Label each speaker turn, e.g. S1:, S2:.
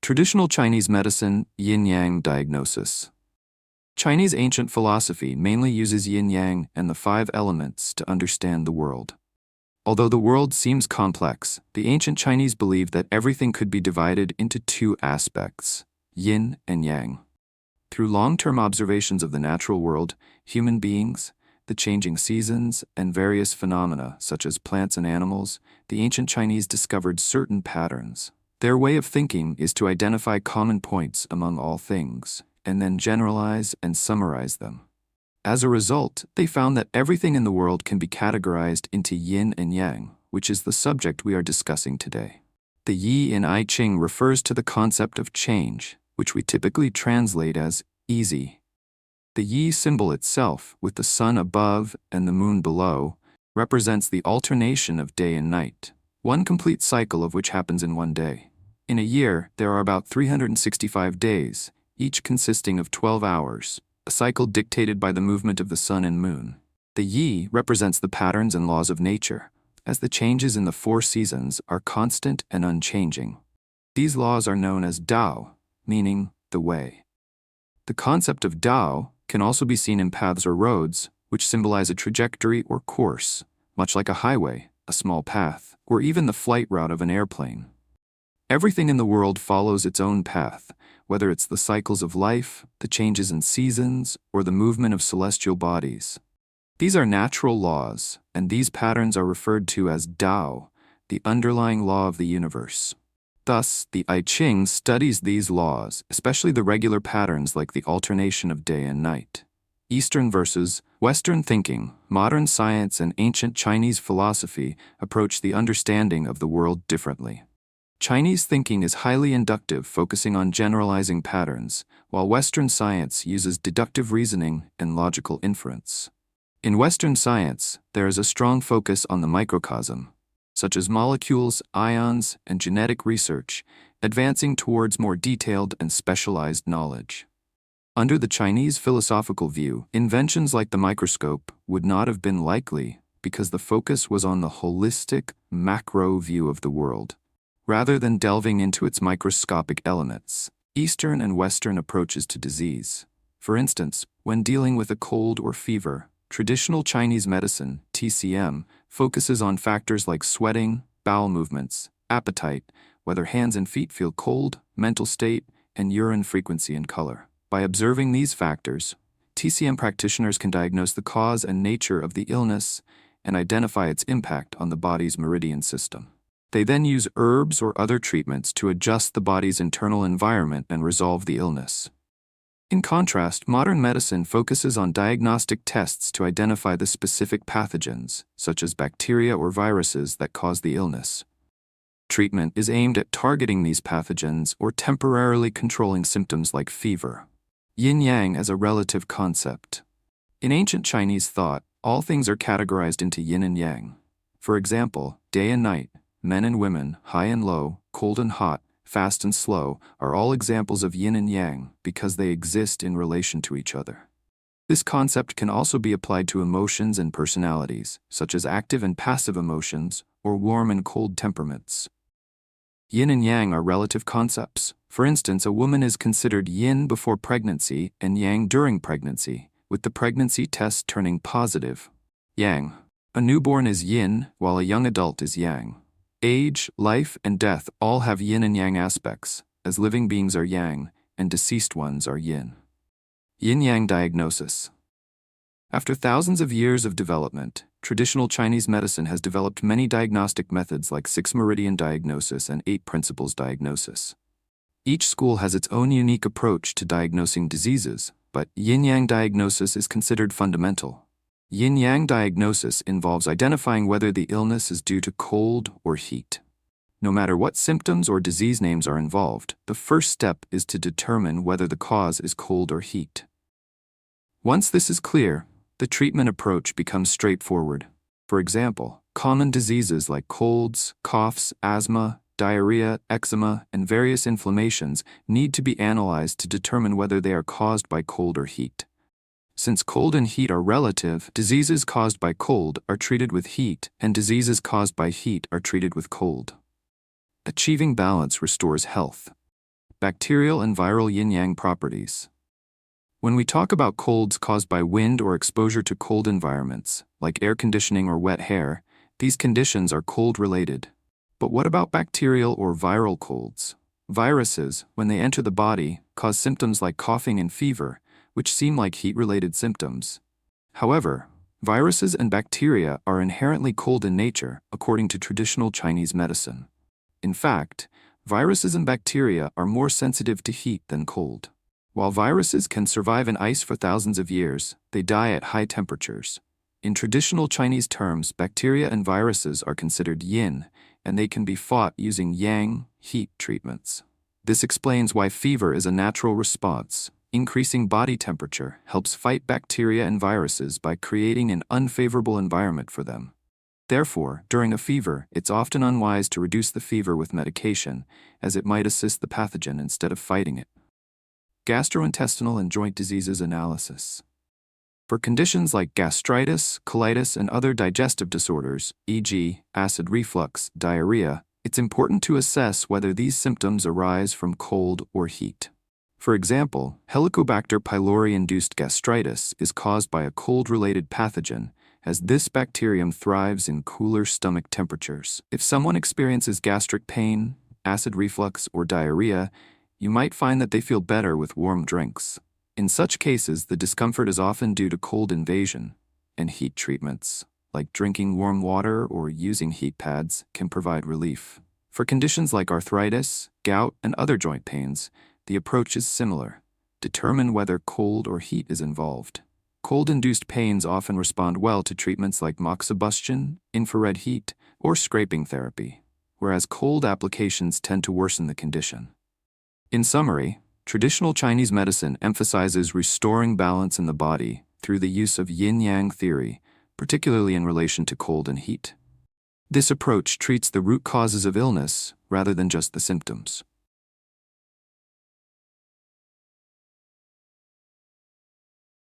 S1: Traditional Chinese medicine, Yin-Yang diagnosis. Chinese ancient philosophy mainly uses yin-yang and the five elements to understand the world. Although the world seems complex, the ancient Chinese believed that everything could be divided into two aspects, yin and yang. Through long-term observations of the natural world, human beings, the changing seasons, and various phenomena such as plants and animals, the ancient Chinese discovered certain patterns. Their way of thinking is to identify common points among all things, and then generalize and summarize them. As a result, they found that everything in the world can be categorized into yin and yang, which is the subject we are discussing today. The yi in I Ching refers to the concept of change, which we typically translate as easy. The yi symbol itself, with the sun above and the moon below, represents the alternation of day and night, one complete cycle of which happens in one day. In a year, there are about 365 days, each consisting of 12 hours, a cycle dictated by the movement of the sun and moon. The yi represents the patterns and laws of nature, as the changes in the four seasons are constant and unchanging. These laws are known as Dao, meaning the way. The concept of Dao can also be seen in paths or roads, which symbolize a trajectory or course, much like a highway, a small path, or even the flight route of an airplane. Everything in the world follows its own path, whether it's the cycles of life, the changes in seasons, or the movement of celestial bodies. These are natural laws, and these patterns are referred to as Dao, the underlying law of the universe. Thus, the I Ching studies these laws, especially the regular patterns like the alternation of day and night. Eastern versus Western thinking, modern science and ancient Chinese philosophy approach the understanding of the world differently. Chinese thinking is highly inductive, focusing on generalizing patterns, while Western science uses deductive reasoning and logical inference. In Western science, there is a strong focus on the microcosm, such as molecules, ions, and genetic research, advancing towards more detailed and specialized knowledge. Under the Chinese philosophical view, inventions like the microscope would not have been likely because the focus was on the holistic, macro view of the world, rather than delving into its microscopic elements. Eastern and Western approaches to disease. For instance, when dealing with a cold or fever, traditional Chinese medicine, TCM, focuses on factors like sweating, bowel movements, appetite, whether hands and feet feel cold, mental state, and urine frequency and color. By observing these factors, TCM practitioners can diagnose the cause and nature of the illness and identify its impact on the body's meridian system. They then use herbs or other treatments to adjust the body's internal environment and resolve the illness. In contrast, modern medicine focuses on diagnostic tests to identify the specific pathogens, such as bacteria or viruses that cause the illness. Treatment is aimed at targeting these pathogens or temporarily controlling symptoms like fever. Yin-Yang as a relative concept. In ancient Chinese thought, all things are categorized into yin and yang. For example, day and night, men and women, high and low, cold and hot, fast and slow, are all examples of yin and yang because they exist in relation to each other. This concept can also be applied to emotions and personalities, such as active and passive emotions, or warm and cold temperaments. Yin and yang are relative concepts. For instance, a woman is considered yin before pregnancy and yang during pregnancy, with the pregnancy test turning positive. Yang. A newborn is yin, while a young adult is yang. Age, life, and death all have yin and yang aspects, as living beings are yang, and deceased ones are yin. Yin-Yang diagnosis. After thousands of years of development, traditional Chinese medicine has developed many diagnostic methods like 6-meridian diagnosis and 8 principles diagnosis. Each school has its own unique approach to diagnosing diseases, but Yin-Yang diagnosis is considered fundamental. Yin-Yang diagnosis involves identifying whether the illness is due to cold or heat. No matter what symptoms or disease names are involved, the first step is to determine whether the cause is cold or heat. Once this is clear, the treatment approach becomes straightforward. For example, common diseases like colds, coughs, asthma, diarrhea, eczema, and various inflammations need to be analyzed to determine whether they are caused by cold or heat. Since cold and heat are relative, diseases caused by cold are treated with heat, and diseases caused by heat are treated with cold. Achieving balance restores health. bacterial and viral yin-yang properties. When we talk about colds caused by wind or exposure to cold environments, like air conditioning or wet hair, these conditions are cold-related. But what about bacterial or viral colds? Viruses, when they enter the body, cause symptoms like coughing and fever, which seem like heat-related symptoms. However, viruses and bacteria are inherently cold in nature, according to traditional Chinese medicine. In fact, viruses and bacteria are more sensitive to heat than cold. While viruses can survive in ice for thousands of years, they die at high temperatures. In traditional Chinese terms, bacteria and viruses are considered yin, and they can be fought using yang, heat treatments. This explains why fever is a natural response. Increasing body temperature helps fight bacteria and viruses by creating an unfavorable environment for them. Therefore, during a fever, it's often unwise to reduce the fever with medication, as it might assist the pathogen instead of fighting it. Gastrointestinal and joint diseases analysis. For conditions like gastritis, colitis, and other digestive disorders, e.g., acid reflux, diarrhea, it's important to assess whether these symptoms arise from cold or heat. For example, Helicobacter pylori-induced gastritis is caused by a cold-related pathogen, as this bacterium thrives in cooler stomach temperatures. If someone experiences gastric pain, acid reflux, or diarrhea, you might find that they feel better with warm drinks. In such cases, the discomfort is often due to cold invasion, and heat treatments, like drinking warm water or using heat pads, can provide relief. For conditions like arthritis, gout, and other joint pains, the approach is similar. Determine whether cold or heat is involved. Cold-induced pains often respond well to treatments like moxibustion, infrared heat, or scraping therapy, whereas cold applications tend to worsen the condition. In summary, traditional Chinese medicine emphasizes restoring balance in the body through the use of yin-yang theory, particularly in relation to cold and heat. This approach treats the root causes of illness rather than just the symptoms.